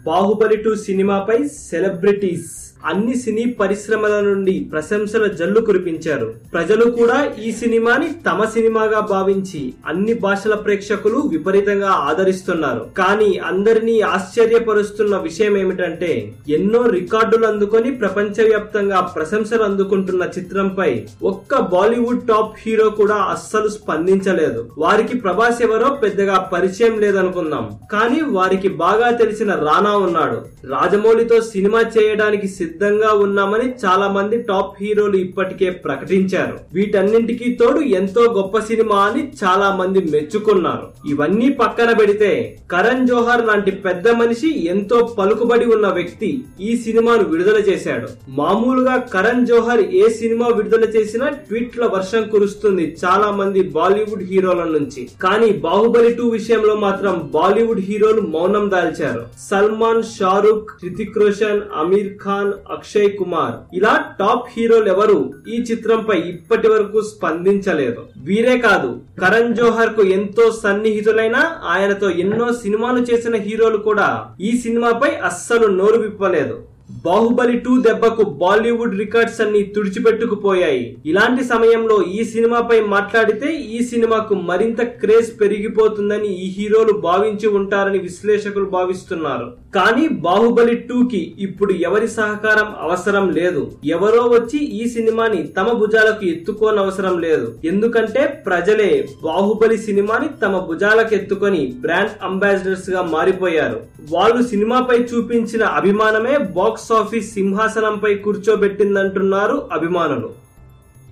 బాహుబలి 2 సినిమాపై సెలబ్రిటీస్ అన్ని సినీ పరిశ్రమల నుండి ప్రశంసల జల్లు కురిపించారు. ప్రజలు కూడా ఈ సినిమాని తమ సినిమాగా భావించి అన్ని భాషల ప్రేక్షకులు విపరీతంగా ఆదరిస్తున్నారు. కానీ అందరినీ ఆశ్చర్యపరుస్తున్న విషయం ఏమిటంటే ఎన్నో రికార్డులు అందుకొని ప్రపంచవ్యాప్తంగా ప్రశంసలు అందుకుంటున్న చిత్రంపై ఒక్క బాలీవుడ్ టాప్ హీరో కూడా అస్సలు స్పందించలేదు. వారికి ప్రభాస్ ఎవరో పెద్దగా పరిచయం లేదనుకుందాం, కానీ వారికి బాగా తెలిసిన రానా ఉన్నాడు. రాజమౌళితో సినిమా చేయడానికి సిద్ధంగా ఉన్నామని చాలా మంది టాప్ హీరోలు ఇప్పటికే ప్రకటించారు. వీటన్నింటికి తోడు ఎంతో గొప్ప సినిమా అని చాలా మంది మెచ్చుకున్నారు. ఇవన్నీ పక్కన పెడితే కరణ్ జోహర్ లాంటి పెద్ద మనిషి, ఎంతో పలుకుబడి ఉన్న వ్యక్తి ఈ సినిమాను విడుదల చేశాడు. మామూలుగా కరణ్ జోహర్ ఏ సినిమా విడుదల చేసినా ట్వీట్ల వర్షం కురుస్తుంది చాలా మంది బాలీవుడ్ హీరోల నుంచి. కానీ బాహుబలి 2 విషయంలో మాత్రం బాలీవుడ్ హీరోలు మౌనం దాల్చారు. సల్మాన్, షారుఖ్, హృతిక్ రోషన్, అమీర్ ఖాన్, అక్షయ్ కుమార్ ఇలా టాప్ హీరోలు ఎవరు ఈ చిత్రంపై ఇప్పటి వరకు స్పందించలేదు. వీరే కాదు, కరణ్ జోహర్ కు ఎంతో సన్నిహితులైన, ఆయనతో ఎన్నో సినిమాలు చేసిన హీరోలు కూడా ఈ సినిమాపై అస్సలు నోరు విప్పలేదు. బాహుబలి 2 దెబ్బకు బాలీవుడ్ రికార్డ్స్ అన్ని తుడిచిపెట్టుకుపోయాయి. ఇలాంటి సమయంలో ఈ సినిమాపై మాట్లాడితే ఈ సినిమాకు మరింత క్రేజ్ పెరిగిపోతుందని ఈ హీరోలు భావించి ఉంటారని విశ్లేషకులు భావిస్తున్నారు. కానీ బాహుబలి 2 కి ఇప్పుడు ఎవరి సహకారం అవసరం లేదు. ఎవరో వచ్చి ఈ సినిమాని తమ భుజాలకు ఎత్తుకోనవసరం లేదు. ఎందుకంటే ప్రజలే బాహుబలి సినిమాని తమ భుజాలకు ఎత్తుకొని బ్రాండ్ అంబాసిడర్స్ గా మారిపోయారు. వాళ్ళు సినిమాపై చూపించిన అభిమానమే బాక్స్ ఆఫీస్ సింహాసనంపై కూర్చోబెట్టిందంటున్నారు అభిమానులు.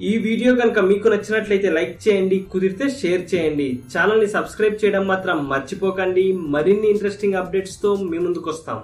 ఈ వీడియో కనుక మీకు నచ్చినట్లయితే లైక్ చేయండి, కుదిరితే షేర్ చేయండి. ఛానల్ ని సబ్స్క్రైబ్ చేయడం మాత్రం మర్చిపోకండి. మరిన్ని ఇంట్రెస్టింగ్ అప్డేట్స్ తో మీ ముందుకు వస్తాం.